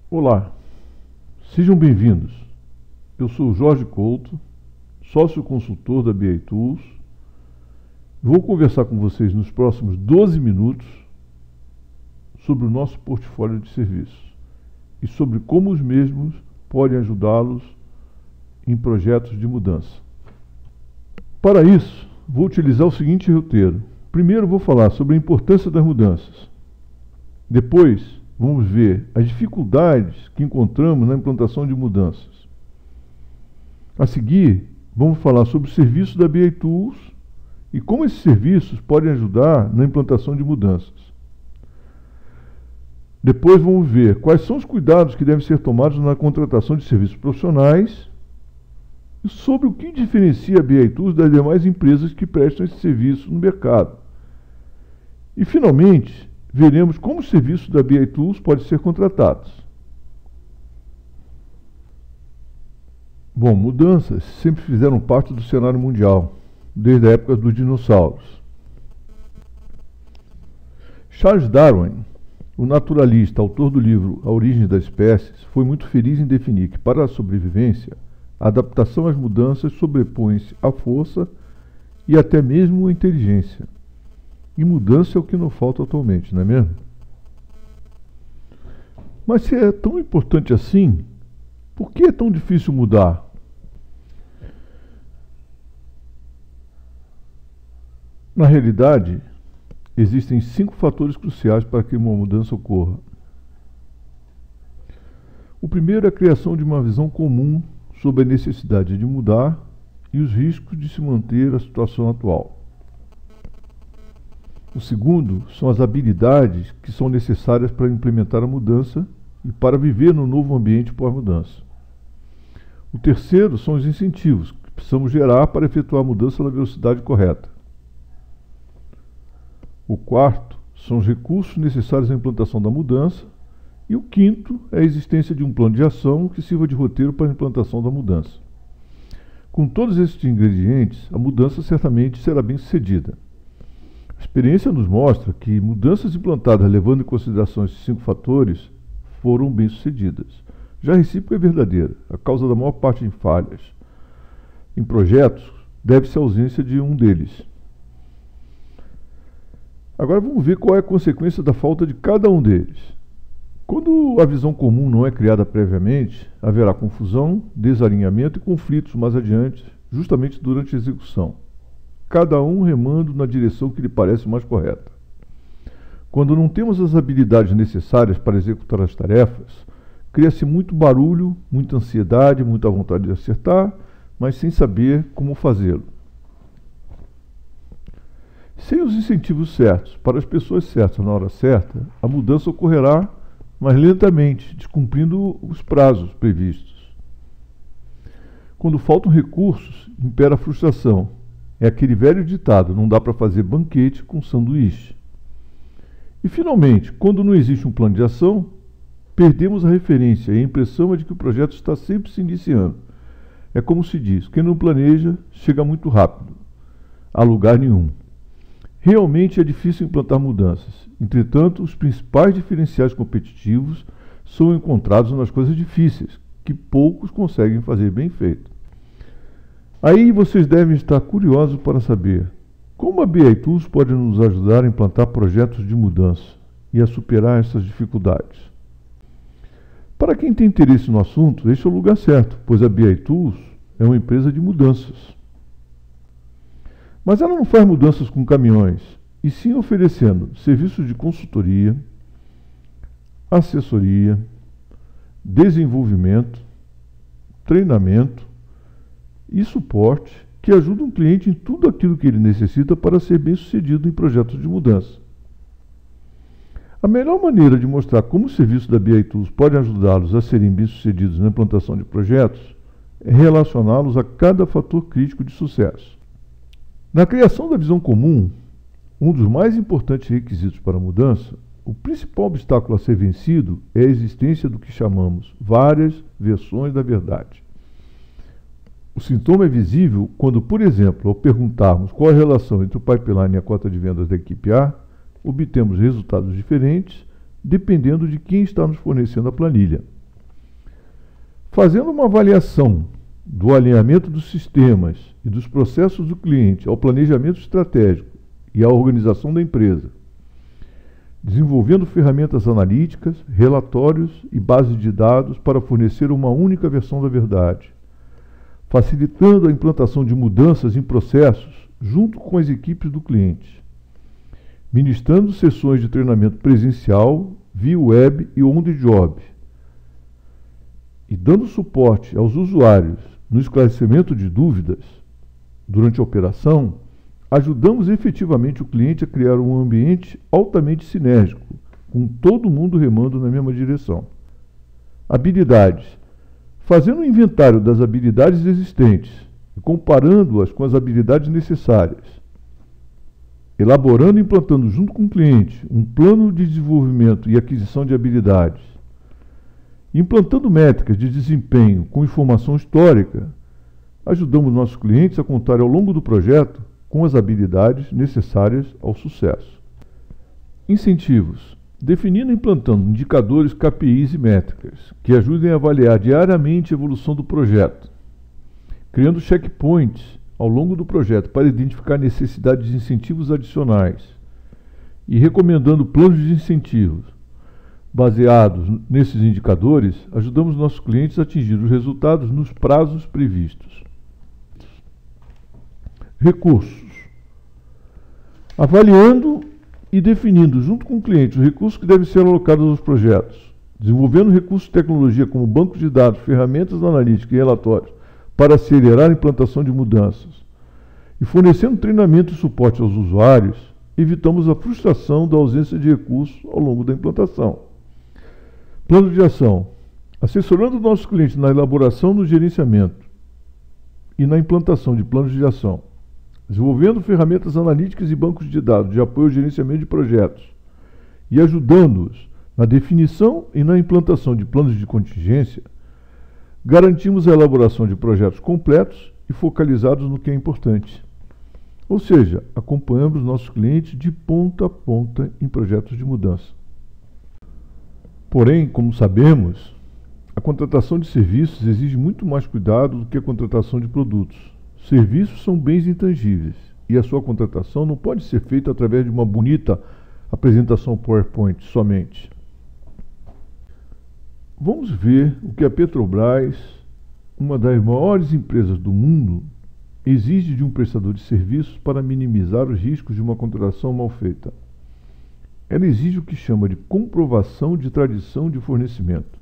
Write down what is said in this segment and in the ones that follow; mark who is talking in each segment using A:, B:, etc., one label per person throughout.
A: Olá, sejam bem-vindos. Eu sou Jorge Couto, sócio consultor da BI Tools. Vou conversar com vocês nos próximos 12 minutos sobre o nosso portfólio de serviços e sobre como os mesmos podem ajudá-los em projetos de mudança. Para isso, vou utilizar o seguinte roteiro. Primeiro vou falar sobre a importância das mudanças. Depois, vamos ver as dificuldades que encontramos na implantação de mudanças. A seguir, vamos falar sobre o serviço da BI Tools e como esses serviços podem ajudar na implantação de mudanças. Depois vamos ver quais são os cuidados que devem ser tomados na contratação de serviços profissionais e sobre o que diferencia a BI Tools das demais empresas que prestam esse serviço no mercado. E, finalmente, veremos como os serviços da BI Tools podem ser contratados. Bom, mudanças sempre fizeram parte do cenário mundial, desde a época dos dinossauros. Charles Darwin, o naturalista, autor do livro A Origem das Espécies, foi muito feliz em definir que, para a sobrevivência, a adaptação às mudanças sobrepõe-se à força e até mesmo à inteligência. E mudança é o que não falta atualmente, não é mesmo? Mas se é tão importante assim, por que é tão difícil mudar? Na realidade, existem 5 fatores cruciais para que uma mudança ocorra. O primeiro é a criação de uma visão comum sobre a necessidade de mudar e os riscos de se manter a situação atual. O segundo são as habilidades que são necessárias para implementar a mudança e para viver no novo ambiente pós-mudança. O terceiro são os incentivos que precisamos gerar para efetuar a mudança na velocidade correta. O quarto são os recursos necessários à implantação da mudança. E o quinto é a existência de um plano de ação que sirva de roteiro para a implantação da mudança. Com todos esses ingredientes, a mudança certamente será bem sucedida. A experiência nos mostra que mudanças implantadas levando em consideração esses 5 fatores foram bem-sucedidas. Já a recíproca é verdadeira. A causa da maior parte de falhas em projetos deve-se à ausência de um deles. Agora vamos ver qual é a consequência da falta de cada um deles. Quando a visão comum não é criada previamente, haverá confusão, desalinhamento e conflitos mais adiante, justamente durante a execução. Cada um remando na direção que lhe parece mais correta. Quando não temos as habilidades necessárias para executar as tarefas, cria-se muito barulho, muita ansiedade, muita vontade de acertar, mas sem saber como fazê-lo. Sem os incentivos certos, para as pessoas certas na hora certa, a mudança ocorrerá, mas lentamente, descumprindo os prazos previstos. Quando faltam recursos, impera a frustração. É aquele velho ditado, não dá para fazer banquete com sanduíche. E, finalmente, quando não existe um plano de ação, perdemos a referência e a impressão é de que o projeto está sempre se iniciando. É como se diz, quem não planeja, chega muito rápido, a lugar nenhum. Realmente é difícil implantar mudanças. Entretanto, os principais diferenciais competitivos são encontrados nas coisas difíceis, que poucos conseguem fazer bem feito. Aí vocês devem estar curiosos para saber como a BI Tools pode nos ajudar a implantar projetos de mudança e a superar essas dificuldades. Para quem tem interesse no assunto, este é o lugar certo, pois a BI Tools é uma empresa de mudanças. Mas ela não faz mudanças com caminhões, e sim oferecendo serviços de consultoria, assessoria, desenvolvimento, treinamento e suporte que ajuda um cliente em tudo aquilo que ele necessita para ser bem-sucedido em projetos de mudança. A melhor maneira de mostrar como o serviço da BI Tools pode ajudá-los a serem bem-sucedidos na implantação de projetos é relacioná-los a cada fator crítico de sucesso. Na criação da visão comum, um dos mais importantes requisitos para a mudança, o principal obstáculo a ser vencido é a existência do que chamamos várias versões da verdade. O sintoma é visível quando, por exemplo, ao perguntarmos qual a relação entre o pipeline e a cota de vendas da equipe A, obtemos resultados diferentes dependendo de quem está nos fornecendo a planilha. Fazendo uma avaliação do alinhamento dos sistemas e dos processos do cliente ao planejamento estratégico e à organização da empresa, desenvolvendo ferramentas analíticas, relatórios e bases de dados para fornecer uma única versão da verdade, facilitando a implantação de mudanças em processos junto com as equipes do cliente, ministrando sessões de treinamento presencial, via web e on-the-job, e dando suporte aos usuários no esclarecimento de dúvidas durante a operação, ajudamos efetivamente o cliente a criar um ambiente altamente sinérgico, com todo mundo remando na mesma direção. Habilidades. Fazendo um inventário das habilidades existentes e comparando-as com as habilidades necessárias. Elaborando e implantando junto com o cliente um plano de desenvolvimento e aquisição de habilidades. Implantando métricas de desempenho com informação histórica, ajudamos nossos clientes a contar ao longo do projeto com as habilidades necessárias ao sucesso. Incentivos. Definindo e implantando indicadores, KPIs e métricas que ajudem a avaliar diariamente a evolução do projeto. Criando checkpoints ao longo do projeto para identificar necessidades de incentivos adicionais. E recomendando planos de incentivos. Baseados nesses indicadores, ajudamos nossos clientes a atingir os resultados nos prazos previstos. Recursos. Avaliando e definindo junto com o cliente os recursos que devem ser alocados aos projetos, desenvolvendo recursos de tecnologia como bancos de dados, ferramentas analíticas e relatórios para acelerar a implantação de mudanças, e fornecendo treinamento e suporte aos usuários, evitamos a frustração da ausência de recursos ao longo da implantação. Plano de ação. Assessorando nossos clientes na elaboração, no gerenciamento e na implantação de planos de ação, desenvolvendo ferramentas analíticas e bancos de dados de apoio ao gerenciamento de projetos e ajudando-os na definição e na implantação de planos de contingência, garantimos a elaboração de projetos completos e focalizados no que é importante. Ou seja, acompanhamos nossos clientes de ponta a ponta em projetos de mudança. Porém, como sabemos, a contratação de serviços exige muito mais cuidado do que a contratação de produtos. Serviços são bens intangíveis e a sua contratação não pode ser feita através de uma bonita apresentação PowerPoint somente. Vamos ver o que a Petrobras, uma das maiores empresas do mundo, exige de um prestador de serviços para minimizar os riscos de uma contratação mal feita. Ela exige o que chama de comprovação de tradição de fornecimento,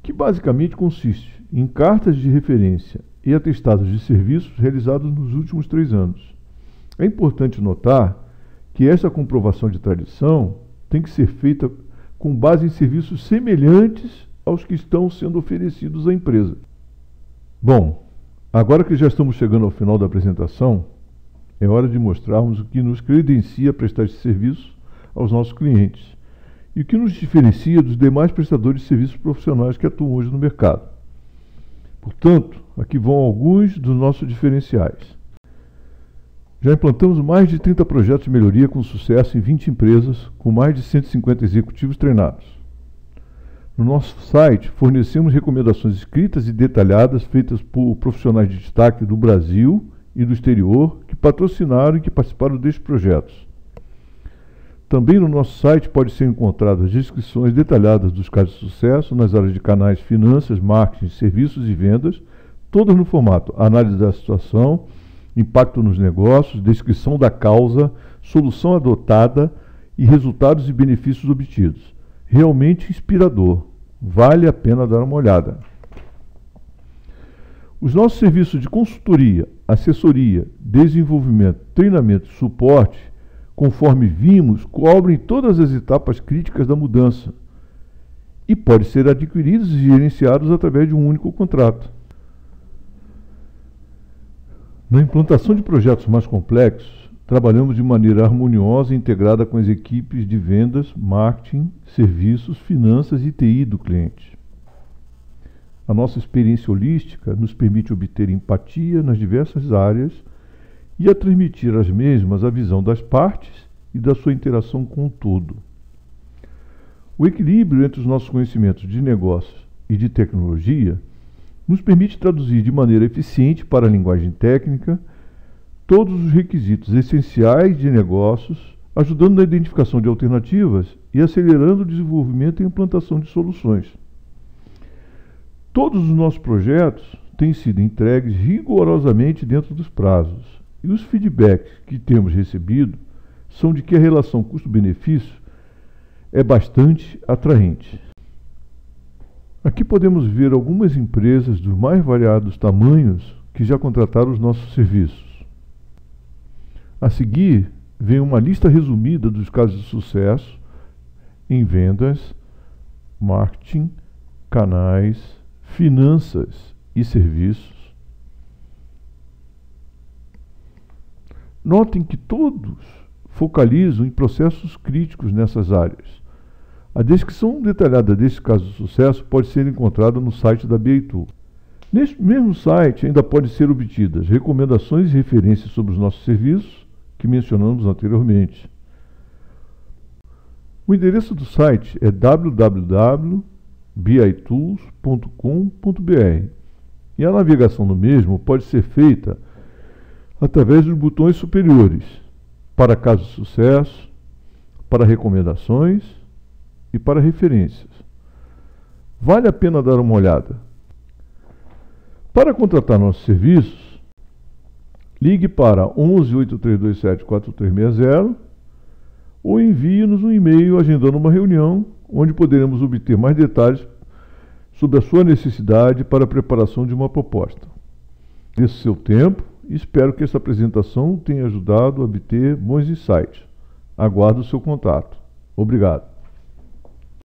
A: que basicamente consiste em cartas de referência e atestados de serviços realizados nos últimos 3 anos. É importante notar que essa comprovação de tradição tem que ser feita com base em serviços semelhantes aos que estão sendo oferecidos à empresa. Bom, agora que já estamos chegando ao final da apresentação, é hora de mostrarmos o que nos credencia a prestar esse serviço aos nossos clientes e o que nos diferencia dos demais prestadores de serviços profissionais que atuam hoje no mercado. Portanto, aqui vão alguns dos nossos diferenciais. Já implantamos mais de 30 projetos de melhoria com sucesso em 20 empresas, com mais de 150 executivos treinados. No nosso site, fornecemos recomendações escritas e detalhadas feitas por profissionais de destaque do Brasil e do exterior que patrocinaram e que participaram destes projetos. Também no nosso site pode ser encontradas descrições detalhadas dos casos de sucesso nas áreas de canais, finanças, marketing, serviços e vendas, todas no formato análise da situação, impacto nos negócios, descrição da causa, solução adotada e resultados e benefícios obtidos. Realmente inspirador. Vale a pena dar uma olhada. Os nossos serviços de consultoria, assessoria, desenvolvimento, treinamento e suporte, conforme vimos, cobrem todas as etapas críticas da mudança e podem ser adquiridos e gerenciados através de um único contrato. Na implantação de projetos mais complexos, trabalhamos de maneira harmoniosa e integrada com as equipes de vendas, marketing, serviços, finanças e TI do cliente. A nossa experiência holística nos permite obter empatia nas diversas áreas e a transmitir às mesmas a visão das partes e da sua interação com o todo. O equilíbrio entre os nossos conhecimentos de negócios e de tecnologia nos permite traduzir de maneira eficiente para a linguagem técnica todos os requisitos essenciais de negócios, ajudando na identificação de alternativas e acelerando o desenvolvimento e implantação de soluções. Todos os nossos projetos têm sido entregues rigorosamente dentro dos prazos, e os feedbacks que temos recebido são de que a relação custo-benefício é bastante atraente. Aqui podemos ver algumas empresas dos mais variados tamanhos que já contrataram os nossos serviços. A seguir, vem uma lista resumida dos casos de sucesso em vendas, marketing, canais, finanças e serviços. Notem que todos focalizam em processos críticos nessas áreas. A descrição detalhada desse caso de sucesso pode ser encontrada no site da BA-Tool. Neste mesmo site ainda podem ser obtidas recomendações e referências sobre os nossos serviços que mencionamos anteriormente. O endereço do site é www.bitools.com.br e a navegação no mesmo pode ser feita através dos botões superiores para casos de sucesso, para recomendações e para referências. Vale a pena dar uma olhada. Para contratar nossos serviços, ligue para 11 8327 4360 ou envie-nos um e-mail agendando uma reunião onde poderemos obter mais detalhes sobre a sua necessidade para a preparação de uma proposta. Agradeço seu tempo e espero que esta apresentação tenha ajudado a obter bons insights. Aguardo o seu contato. Obrigado.